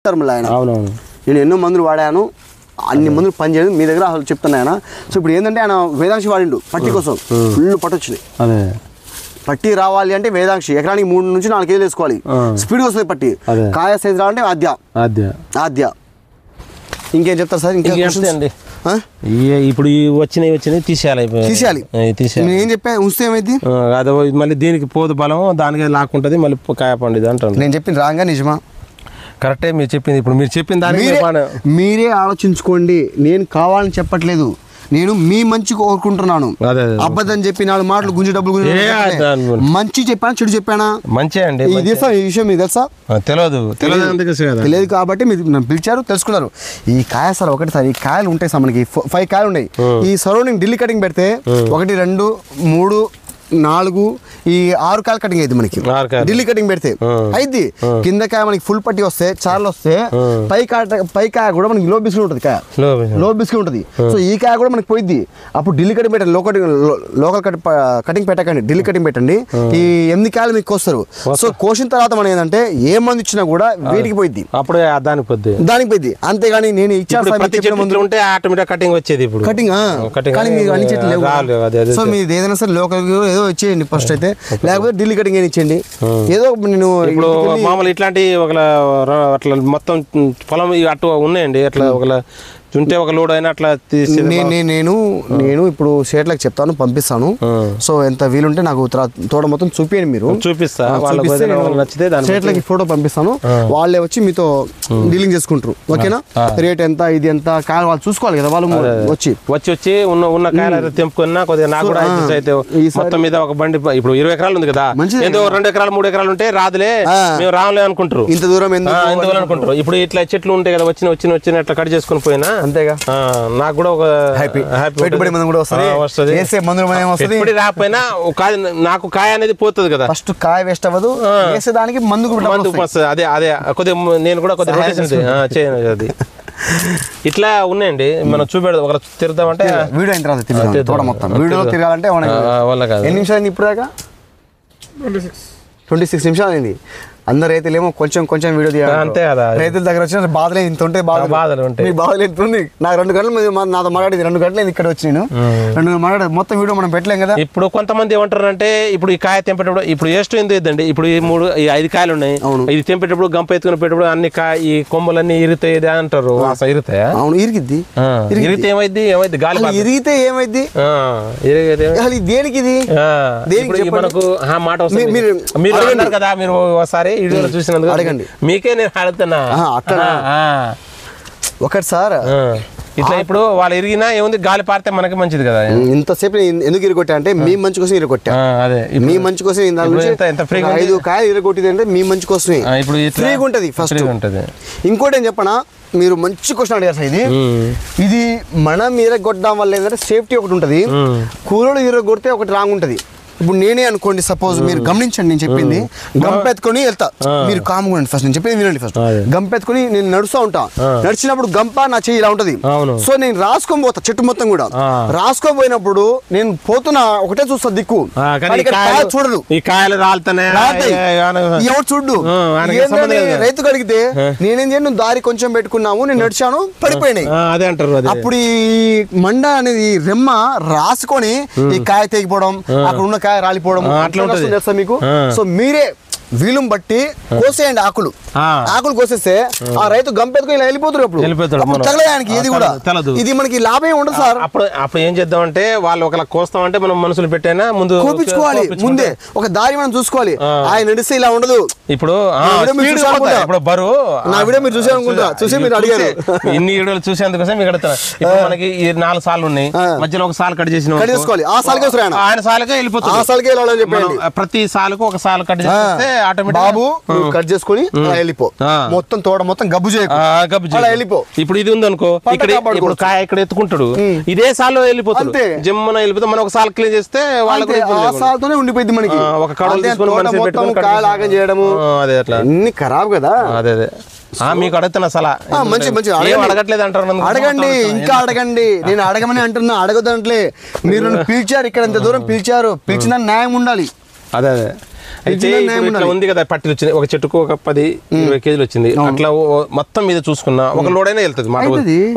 చెప్తారు మళ్ళీ ఆయన. అవునవును. నేను ఎన్నో మందులు వాడాను, అన్ని మందులు పనిచేయలేదు, మీ దగ్గర అసలు చెప్తాను ఆయన. సో ఇప్పుడు ఏంటంటే ఆయన వేదాంశి వాడిండు పట్టి కోసం, ఫుల్ పట్టు వచ్చింది. అదే పట్టి రావాలి అంటే వేదాంశి ఎకరానికి 3 నుంచి 4 కేజీలు వేసుకోవాలి, స్పీడ్ వస్తుంది పట్టి. కాయ సైజ్ రావాలంటే ఆద్య. ఇంకేం చెప్తారు సార్? ఇంకేంటి ఇప్పుడు వచ్చినవి తీసేయాలి. నేను ఏం చెప్పా, ఉంచితే ఏమైంది? అదే మళ్ళీ దీనికి పోదు బలం, దానికి లాక్కుంటది, మళ్ళీ కాయ పండిది అంటారు. నేను చెప్పింది రాంగా నిజమా? కరెక్టే మీరు చెప్పింది. ఇప్పుడు మీరు చెప్పిన దానికి మీరే ఆలోచించుకోండి, నేను కావాలని చెప్పట్లేదు, నేను మీ మంచి కోరుకుంటున్నాను. అబద్ధం చెప్పి 4 మాటలు గుంజి డబ్బులు మంచి చెప్పాను, చెడు చెప్పానా? మంచి అండి. ఈ విషయం మీకు తెలుసా? తెలియదు కాబట్టి మీరు నన్ను పిలిచారు, తెలుసుకున్నారు. ఈ కాయ సార్ ఒకటి సార్, ఈ కాయలు ఉంటాయి సార్, మనకి 5 కాయలు ఉన్నాయి. ఈ సరౌండింగ్ ఢిల్లీ కటింగ్ పెడితే 1 2 3 4 ఈ 6 కాయలు కటింగ్ అయింది మనకి. ఢిల్లీ కటింగ్ పెడితే అయింది. కింద కాయ మనకి ఫుల్ పట్టి వస్తే, చార్లు వస్తే, పై కాయ కూడా మనకి లో బిస్కెట్ ఉంటుంది, కాయ లో బిస్కెట్ ఉంటుంది. సో ఈ కాయ కూడా మనకి పోయిద్ది. అప్పుడు ఢిల్లీ కటింగ్ పెట్టండి, లోకల్ కటింగ్ పెట్టకండి, ఢిల్లీ కటింగ్ పెట్టండి. ఈ 8 కాయలు మీకు కోస్తారు. సో కోసిన తర్వాత మనం ఏంటంటే ఏ మందు ఇచ్చినా కూడా వీటికి పోయిద్ది, అప్పుడు దానికి పోయిద్ది. అంతేగాని నేను ఇచ్చాను ఉంటే ఆటోమేటిక్ కటింగ్ వచ్చేది. ఇప్పుడు కటింగ్ కానీ మీరు అన్ని చెట్లు లేవు. సో మీరు ఏదైనా సరే లోకల్ ఏదో ఇచ్చేయండి ఫస్ట్ అయితే, లేకపోతే ఢిల్లీ కటింగ్ అని ఇచ్చేయండి. ఏదో నేను ఇప్పుడు మామూలు ఇట్లాంటి అట్లా మొత్తం పొలం అటు ఉన్నాయండి, అట్లా ఉంటే ఒక లోడ్ అయినా అట్లా తీసి నేను ఇప్పుడు షేట్లకు చెప్తాను, పంపిస్తాను. సో ఎంత వీలుంటే నాకు తోట మొత్తం చూపియండి, మీరు షేట్లకి ఫోటో పంపిస్తాను, వాళ్ళే వచ్చి మీతో డీలింగ్ చేసుకుంటారు. ఓకేనా? రేట్ ఎంత, ఇది ఎంత, కాయలు వాళ్ళు చూసుకోవాలి కదా, వాళ్ళు వచ్చి ఉన్న కాయలు తెంపుకున్నా కొద్దిగా నాకు కూడా అయితే మొత్తం మీద ఒక బండి ఇప్పుడు 20 ఎకరాలు ఉంది కదా, ఏదో 2 ఎకరాలు 3 ఎకరాలు ఉంటే రాదులే, మేము రాములే అనుకుంటారు, ఇంత దూరం ఎందుకు అనుకుంటారు. ఇప్పుడు ఇట్లా చెట్లు ఉంటాయి కదా, వచ్చిన అట్లా కట్ చేసుకుని పోయినా అంతేగా, నాకు కూడా ఒక హ్యాపీ పెట్టుబడి మందు కూడా వస్తుంది. రాకపోయినా నాకు కాయ అనేది పోతుంది కదా, ఫస్ట్ కాయ వేస్ట్ అవ్వదు, వేసేదానికి మందు వస్తుంది. అదే కొద్దిగా నేను కూడా కొద్దిగా చేయను. అది ఇట్లా ఉన్నాయండి, మనం చూపెడదాం ఒక తిరుగుదామంటే వీడియో అయిన తర్వాత తోట మొత్తం వీడియోలో తిరగాలంటే వల్ల కాదు. ఎన్ని నిమిషాలు అయింది ఇప్పుడు దాకా? 26 నిమిషాలు అయింది. అందరు రైతులేమో కొంచెం వీడియో తీయాలి, అంతే కదా. రైతుల దగ్గర వచ్చిన బాధలే ఇంత ఉంటాయి, బాధలు ఉంటాయి, బాధలు ఎంత ఉంది. నాకు 2 గంటలు నాతో మాట్లాడేది, 2 గంటలు ఇక్కడ వచ్చి నేను 2 గంటలు మాట్లాడేది, మొత్తం వీడియో మనం పెట్టలేం కదా. ఇప్పుడు కొంతమంది ఏమంటారంటే, ఇప్పుడు ఈ కాయ తెంపేటప్పుడు ఇప్పుడు ఎందుకు ఇద్దండి, ఇప్పుడు ఈ 5 కాయలు ఉన్నాయి, ఇది తెంపేటప్పుడు గంప ఎత్తుకుని పెట్టేటప్పుడు అన్ని ఈ కొమ్మలన్నీ ఇరుగుతాయి అంటారు. ఇరుగుతాయా? అవును, ఇరిగిద్ది. ఇరిగితే ఏమైంది గాలి ఇరిగితే ఏమైద్ది, దేనికి ఇది మనకు మాట వస్తుంది. మీరు అన్నారు కదా, మీరు ఒకసారి వీడియోలో చూసినందుకు అడగండి, మీకే నేను అడుగుతున్నా. ఒకటి సార్ ఇట్లా ఇప్పుడు వాళ్ళు ఇరిగినా ఏముంది, గాలి పారితే మనకి మంచిది కదా. ఇంతసేపు ఎందుకు ఇరగొట్టా అంటే మీ మంచి కోసం ఇరగొట్టా. అదే మీ మంచి కోసం 5 కాయలు ఇరగొట్టింది అంటే మీ మంచి కోసమే. ఇప్పుడు ఫ్రీగా ఉంటది, ఫస్ట్ ఉంటది. ఇంకోటి ఏం చెప్పనా, మీరు మంచి క్వశ్చన్ అడిగారు సార్. ఇది మనం ఇరగొట్టడం వల్ల ఏంటంటే సేఫ్టీ ఒకటి ఉంటది, కూరలు ఇరగొడితే ఒకటి రాంగ్ ఉంటది. ఇప్పుడు నేనే అనుకోండి, సపోజ్ మీరు గమనించండి, నేను చెప్పింది గంపెత్తుకొని వెళ్తా, మీరు కామ్గా ఉండండి, ఫస్ట్ నేను చెప్పేది వినండి. ఫస్ట్ గంపెత్తుకొని నేను నడుస్తూ ఉంటా, నడిచినప్పుడు గంప నా చెయ్యి ఇలా ఉంటది. సో నేను రాసుకొని పోతా, చెట్టు మొత్తం కూడా రాసుకొని పోయినప్పుడు నేను పోతున్నా, ఒకటే చూస్తా దిక్కు, చూడరు, ఈ కాయలు ఎవరు చూడు. రైతు కడిగితే నేనేం చేయను, దారి కొంచెం పెట్టుకున్నాము, నేను నడిచాను, పడిపోయినాయి. అదే అంటారు. అప్పుడు ఈ మండ అనేది రెమ్మ రాసుకొని ఈ కాయ తెగిపోవడం, అక్కడ ఉన్న కాయ రాలిపోవడం అట్లా ఉంటుంది మీకు. సో మీరే వీలుం బట్టి కోసేయండి, ఆకులు కోసేస్తే ఆ రైతు గంపెత్తుకు ఇలా వెళ్ళిపోతారు. అప్పుడు తగలడానికి ఏది కూడా ఇది మనకి లాభం ఉండదు సార్. అప్పుడు ఏం చేద్దాం అంటే, వాళ్ళు ఒకలా కోస్తామంటే మనం మనుషులు పెట్టైనా ముందు కోపించుకోవాలి, ముందే ఒక దారి మనం చూసుకోవాలి. ఆయన నడిస్తే ఇలా ఉండదు. ఇప్పుడు బరువు నా వీడియో మీరు చూసారనుకుంటా, చూసి మీరు అడిగారు, ఇన్ని వీడియోలు చూసేందుకోసం మీకు అడుగుతున్నా. ఇప్పుడు మనకి 4 సార్లు ఉన్నాయి, మధ్యలో ఒక సాల్ కట్ చేసుకోవాలి, ఆ సాల్కే ఆయన సాలకే వెళ్ళిపోతుంది, ఆ సాల్కే వెళ్ళాలని చెప్పండి. ప్రతి సాలుకు ఒక సాల్ కట్ చేస్తే బాబు కట్ చేసుకుని వెళ్ళిపో, మొత్తం తోట మొత్తం గబ్బు వెళ్ళిపో. ఇప్పుడు ఇది ఉంది అనుకో, ఇప్పుడు కాయ ఇక్కడ ఎత్తుకుంటాడు, ఇదే సాల్లో వెళ్ళిపోతాడు, జమ్మన వెళ్ళిపోతే మనం ఒక సాల్ క్లీన్ చేస్తే వాళ్ళతోనే ఉండిపోయింది మనకి. ఒక కాయలాగం చేయడము అదే అట్లా అన్ని ఖరాబ్ కదా. అదే మీకు అడుగుతున్నా సలహా, మంచి అడగట్లేదు అంటారు, అడగండి, ఇంకా అడగండి. నేను అడగమని అంటున్నా, అడగదంటలే. మీరు పిలిచారు, ఇక్కడ ఎంత దూరం పిలిచారు, పిలిచిన న్యాయం ఉండాలి. అదే అయితే ఇట్లా ఉంది కదా పట్టిలు వచ్చింది ఒక చెట్టుకు ఒక 10-20 కేజీలు వచ్చింది అట్లా మొత్తం మీద చూసుకున్నా ఒక లోడ్ అయినా వెళ్తుంది మాట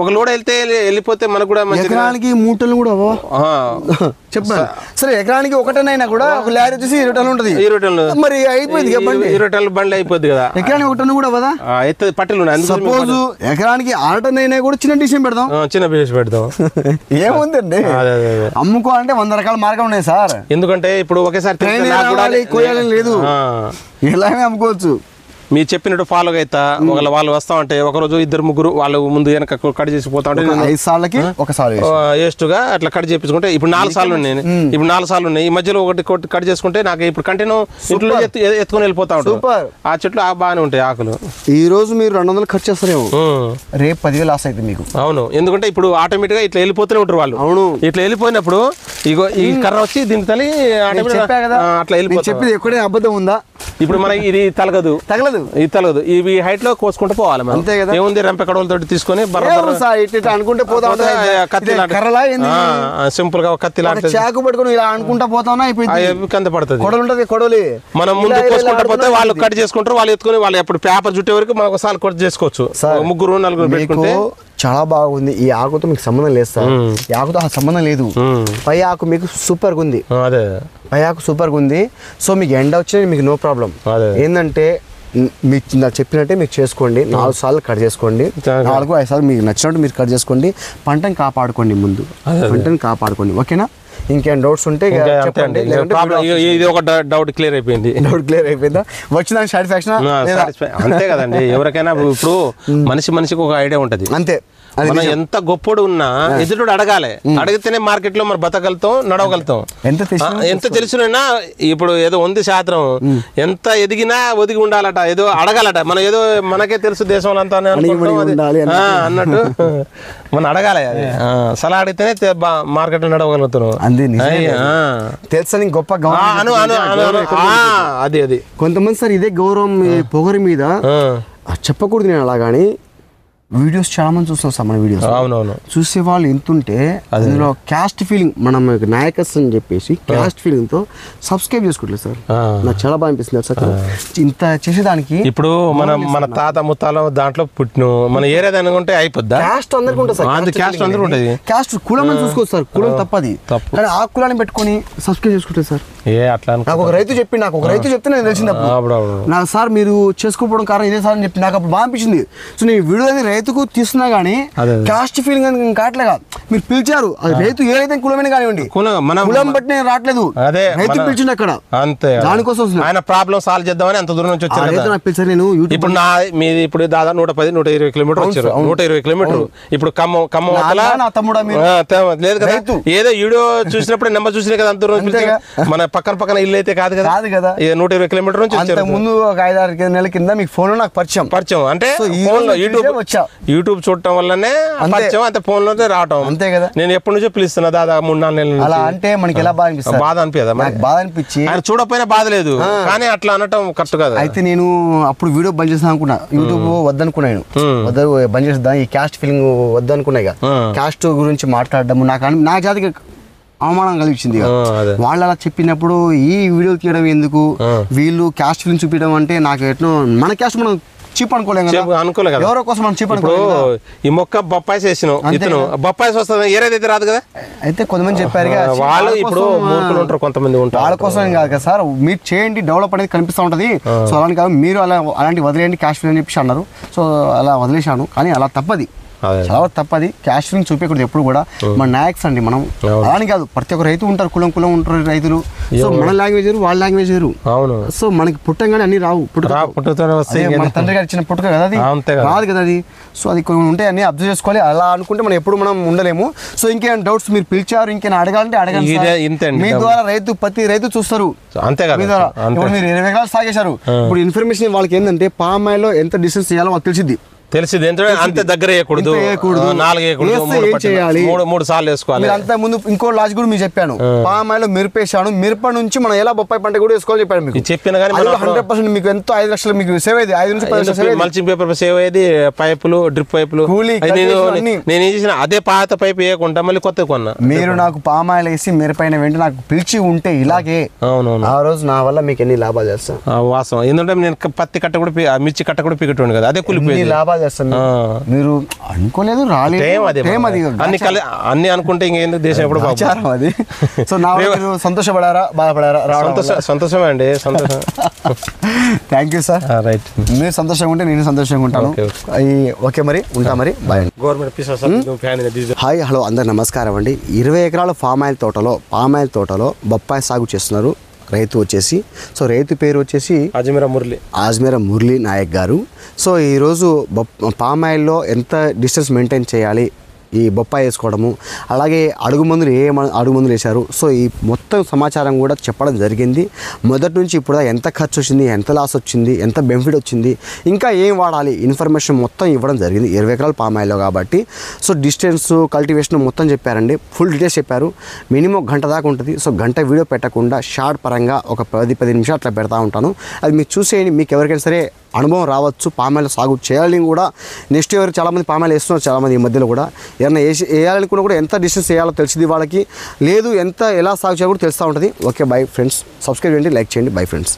ఒక లోడ్ వెళ్తే వెళ్ళిపోతే మనకు కూడా ఎకరానికి మూటలు కూడా చెప్పాను సరే ఎకరానికి ఒకటనైనా కూడా ఒక లారీ వచ్చేసి 20 టన్నులు ఉంటుంది 20 టన్నులు మరి అయిపోయింది 20 టన్నుల బండి అయిపోద్ది కదా ఎకరానికి 1 టన్ను కూడా కదా అయితే పట్టిలు సపోజ్ ఎకరానికి 6 టన్ను అయినా కూడా చిన్న డిసిషన్ పెడదాం చిన్న బిజినెస్ పెడదాం ఏముందండి అమ్ముకో అంటే 100 రకాల మార్గం ఉన్నాయి సార్ ఎందుకంటే ఇప్పుడు ఒకేసారి లేదు ఇలాగే అమ్ముకోవచ్చు మీరు చెప్పినట్టు ఫాలో అవుతా వాళ్ళు వస్తా ఉంటే ఒకరోజు 2-3 వాళ్ళు ముందు వెనక కట్ చేసి పోతా ఉంటే 5 సార్లకి ఒకసారి వేస్ట్గా అట్లా కట్ చేపించుకుంటే ఇప్పుడు 4 సార్లు ఉన్నాయి ఇప్పుడు 4 సార్లు ఉన్నాయి ఈ మధ్యలో ఒకటి కట్ చేసుకుంటే నాకు ఇప్పుడు కంటిన్యూ ఇంట్లో ఎత్తుకొని వెళ్ళిపోతా ఉంటారు ఆ చెట్లు బాగానే ఉంటాయి ఆకులు ఈ రోజు మీరు 200 ఖర్చు చేస్తారేమో రేపు 10,000 లాస్ అయితే మీకు అవును ఎందుకంటే ఇప్పుడు ఆటోమేటిక్ గా ఇట్లా వెళ్ళిపోతూనే ఉంటారు వాళ్ళు అవును ఇట్లా వెళ్ళిపోయినప్పుడు ఇగో ఈ కర్ర వచ్చి దీని తల్లి అట్లా వెళ్ళిపోతుంది చెప్పింది ఎక్కడే అబద్ధం ఉందా ఇప్పుడు మనకి ఇది తగలదు ఇది తగలదు ఇవి హైట్ లో కోసుకుంటూ పోవాలి అంతే కదా ఏముంది రంపె కడవలతో తీసుకొని అనుకుంటే పోతా కత్తి సింపుల్ గా కత్తి లాంటి చాకు పట్టుకుని ఇలా అనుకుంటా పోతా కింద పడుతుంది కొడలు ఉంటది కొడలి మనం ముందు కోసుకుంటా పోతే వాళ్ళు కట్ చేసుకుంటారు వాళ్ళు ఎత్తుకొని వాళ్ళు ఎప్పుడు పేపర్ చుట్టే వరకు మనం ఒకసారి కట్ చేసుకోవచ్చు 3-4 పెట్టుకుంటే చాలా బాగుంది ఈ ఆకుతో మీకు సంబంధం లేదు సార్ ఈ ఆకుతో సంబంధం లేదు పై ఆకు మీకు సూపర్ గా ఉంది పై ఆకు సూపర్ గా ఉంది సో మీకు ఎండ వచ్చినా మీకు నో ప్రాబ్లం ఏంటంటే మీకు నాకు చెప్పినట్టే మీకు చేసుకోండి 4 సార్లు కట్ చేసుకోండి 4-5 సార్లు మీకు నచ్చినట్టు మీరు కట్ చేసుకోండి పంటను కాపాడుకోండి ముందు పంటను కాపాడుకోండి ఓకేనా ఇంకేం డౌట్స్ ఉంటే చెప్పండి ఇది ఒక డౌట్ క్లియర్ అయిపోయిందా వచ్చిన సాటిస్ఫాక్షన్ అంతే కదండి ఎవరికైనా ఇప్పుడు మనిషికి ఒక ఐడియా ఉంటది అంతే మనం ఎంత గొప్పడు ఉన్నా ఎదురుడు అడగాలి అడిగితేనే మార్కెట్ లో మనం బతకగలుగుతాం నడవగలుగుతాం ఎంత తెలిసినా ఇప్పుడు ఏదో ఉంది శాస్త్రం ఎంత ఎదిగినా ఒదిగి ఉండాలట ఏదో అడగాలట మనం ఏదో మనకే తెలుసు దేశంలో అంతా అన్నట్టు మనం అడగాలి అది సలహా అడిగితేనే మార్కెట్ లో నడవగలుగుతున్నాం తెలుసని గొప్ప అది కొంతమంది సార్ ఇదే గౌరవం పొగరి మీద చెప్పకూడదు నేను అలాగాని వీడియోస్ చాలా మంది చూస్తాం సార్ మన వీడియోస్ అవునవును చూసే వాళ్ళు ఎంతుంటే అందులో క్యాస్ట్ ఫీలింగ్ మనం నాయకస్ అని చెప్పేసి క్యాస్ట్ ఫీలింగ్ తో సబ్స్క్రైబ్ చేసుకోవట్లేదు సార్ నాకు చాలా బాగా అనిపిస్తుంది సార్ ఇంత చేసేదానికి ఇప్పుడు మన తాత ముత్తాల దాంట్లో పుట్టిన మన ఏరియా అనుకుంటే అయిపోద్దా క్యాస్ట్ అందరికీ ఉంటుంది సార్ క్యాస్ట్ అందరికీ ఉంటుంది క్యాస్ట్ కులం అని చూసుకోవచ్చు సార్ కులం తప్పది కానీ ఆ కులాన్ని పెట్టుకొని సబ్స్క్రైబ్ చేసుకుంటారు సార్ అట్లా నాకు ఒక రైతు చెప్పి నాకు ఒక రైతు చెప్తే నేను తెలిసిందప్పుడు నాకు సార్ మీరు చేసుకోకపోవడం కారణం ఇదే సార్ అని చెప్పి నాకు అప్పుడు బాగా అనిపించింది సో నేను వీడియో అనేది రైతుకు తీస్తున్నా గానీ కాస్ట్ ఫీలింగ్ అని కావట్లేగా మీరు పిలిచారు రైతు ఏ రైతు కులమైన కానివ్వండి కులం బట్టి నేను రావట్లేదు రైతు పిలిచింది అక్కడ అంతే దానికోసం ఆయన ప్రాబ్లం సాల్వ్ చేద్దామని అంత దూరం నుంచి వచ్చారు నాకు పిలిచారు నేను ఇప్పుడు మీది ఇప్పుడు దాదాపు 110-120 కిలోమీటర్ వచ్చారు 120 కిలోమీటర్ ఇప్పుడు ఖమ్మం లేదు కదా ఏదో వీడియో చూసినప్పుడు నెంబర్ చూసినా కదా అంత దూరం మన పక్కన ఇల్లు అయితే కాదు కదా 120 కిలోమీటర్ నుంచి వచ్చారు ముందు ఒక 5-6 నెలల కింద మీకు ఫోన్ లో నాకు పరిచయం అంటే యూట్యూబ్ చూడటం వల్లనే పరిచయం అంతే ఫోన్ లోనే రావటం అంతే కదా నేను ఎప్పటి నుంచో పిలుస్తున్నా దాదాపు 3-4 నెలల అలా అంటే మనకి ఎలా బాధ అనిపించదా బాధ అనిపించి ఆయన చూడకపోయినా బాధ లేదు కానీ అట్లా అనటం కరెక్ట్ కాదు అయితే నేను అప్పుడు వీడియో బంద్ చేస్తాను అనుకున్నా యూట్యూబ్ వద్దనుకున్నాను బంద్ చేస్తా ఈ క్యాస్ట్ ఫీలింగ్ వద్దనుకున్నా ఇక క్యాస్ట్ గురించి మాట్లాడడం నా జాతికి అవమానం కలిగించింది వాళ్ళు అలా చెప్పినప్పుడు ఈ వీడియో తీయడం ఎందుకు వీళ్ళు క్యాస్ట్ ఫీలింగ్ చూపించడం అంటే నాకు ఎట్లా మన క్యాస్ట్ మనం చీప్ అనుకోలేదు ఎవరో కోసం మనం చీప్ అనుకో ఈ మొక్క బొప్పాయి వేసినాం ఇతను బొప్పాయి వస్తుంది ఏదైతే రాదు కదా అయితే కొంతమంది చెప్పారు వాళ్ళు ఇప్పుడు మూర్ఖులు ఉంటారు కొంతమంది ఉంటారు వాళ్ళ కోసం కాదు కదా సార్ మీరు చేయండి డెవలప్ అనేది కనిపిస్తూ ఉంటుంది సో అలాంటి కాదు మీరు అలాంటి వదిలేయండి క్యాష్ ఫీలింగ్ అని చెప్పి అన్నారు సో అలా వదిలేశాను కానీ అలా తప్పది చాలా తప్పది క్యాష్ ఫీలింగ్ చూపించకూడదు ఎప్పుడు కూడా మన నాయక్స్ అండి మనం అలాని కాదు ప్రతి ఒక్క రైతు ఉంటారు కులం ఉంటారు రైతులు సో మన లాంగ్వేజ్ వాళ్ళ లాంగ్వేజ్ వేరు సో మనకి పుట్టంగానే అన్ని రావు మన తండ్రి గారు ఇచ్చిన పుట్టుక కదా అది రాదు కదా అది సో అది కొన్ని ఉంటాయి అన్ని అబ్జర్వ్ చేసుకోవాలి అలా అనుకుంటే మనం ఎప్పుడు మనం ఉండలేము సో ఇంకేమైనా డౌట్స్ మీరు పిలిచారు ఇంకేమైనా అడగాలంటే అడగండి మీ ద్వారా ప్రతి రైతు చూస్తారు అంతే కదా మీ ద్వారా ఇప్పుడు మీరు 20 ఎకరాలు సాగేశారు ఇప్పుడు ఇన్ఫర్మేషన్ వాళ్ళకి ఏంటంటే పామ్ ఆయిల్ లో ఎంత డిస్టెన్స్ చేయాలో వాళ్ళకి తెలిసింది తెలిసింది ఏంటంటే అంతే దగ్గర వేయకూడదు, 4 వేయకూడదు, 3 సార్లు వేసుకోవాలి. అంత ముందు ఇంకో లాజిక్ కూడా మీకు చెప్పాను, పామ్ ఆయిల్ మిరపేసాను, మిరప నుంచి మనం ఎలా బొప్పాయి పంట కూడా వేసుకోవాలి చెప్పాను మీకు. చెప్పిన కానీ 100% మీకు ఎంతో 5 లక్షలు మీకు సేవ్ అయ్యేది, 5 నుంచి 10 లక్షలు మల్చింగ్ పేపర్ సేవ్ అయ్యేది, పైపులు డ్రిప్ పైపులు. నేను ఏం చేసిన అదే పాత పైపు వేయకుండా మళ్ళీ కొత్త కొన్నా. మీరు నాకు పామ్ ఆయిల్ వేసి మిరపైన వెంటనే నాకు పిలిచి ఉంటే ఇలాగే అవునవును ఆ రోజు నా వల్ల మీకు ఎన్ని లాభాలు చేస్తాను. వాస్తవం. ఎందుకంటే నేను పత్తి కట్ట కూడా మిర్చి కట్ట కూడా పికట్టుండే కదా, అదే కులిపోయింది. లాభాలు చేస్తాను మీరు అనుకోలేదు, రాలేదు, అన్ని అనుకుంటే ఇంకేందుకు దేశం ఎప్పుడు అది. సో నా సంతోషపడారా బాధపడారా? సంతోషమే అండి, సంతోషం. Thank you sir. రైట్, మీరు సంతోషంగా ఉంటే నేను సంతోషంగా ఉంటాను. ఓకే మరి ఉంటా మరి, బాయ్. హాయ్ హలో అందరు నమస్కారం అండి. 20 ఎకరాల పామ్ ఆయిల్ తోటలో బొప్పాయి సాగు చేస్తున్నారు రైతు వచ్చేసి. సో రైతు పేరు వచ్చేసి ఆజ్మీరా మురళి నాయక్ గారు. సో ఈరోజు పామ్ ఆయిల్లో ఎంత డిస్టెన్స్ మెయింటైన్ చేయాలి, ఈ బొప్పాయి వేసుకోవడము, అలాగే అడుగు మందులు వేశారు. సో ఈ మొత్తం సమాచారం కూడా చెప్పడం జరిగింది. మొదటి నుంచి ఇప్పుడు ఎంత ఖర్చు వచ్చింది, ఎంత లాస్ వచ్చింది, ఎంత బెనిఫిట్ వచ్చింది, ఇంకా ఏం వాడాలి, ఇన్ఫర్మేషన్ మొత్తం ఇవ్వడం జరిగింది 20 ఎకరాల పామ్ ఆయిల్లో కాబట్టి. సో డిస్టెన్స్, కల్టివేషన్ మొత్తం చెప్పారండి, ఫుల్ డీటెయిల్స్ చెప్పారు. మినిమం గంట దాకా ఉంటుంది. సో గంట వీడియో పెట్టకుండా షార్ట్ పరంగా ఒక 10 నిమిషాలు అట్లా పెడతా ఉంటాను. అది మీరు చూసేయండి, మీకు ఎవరికైనా సరే అనుభవం రావచ్చు, పామాయిల్ సాగు చేయాలని కూడా. నెక్స్ట్ ఇయర్ చాలామంది పామాయిల్ వేస్తున్నారు, చాలామంది ఈ మధ్యలో కూడా. ఏమైనా వేయాలనుకున్నా కూడా ఎంత డిస్టెన్స్ వేయాలో తెలిసింది వాళ్ళకి, లేదు ఎంత ఎలా సాగు చేయాలో కూడా తెలుస్తూ ఉంటుంది. ఓకే బై ఫ్రెండ్స్, సబ్స్క్రైబ్ చేయండి, లైక్ చేయండి, బై ఫ్రెండ్స్.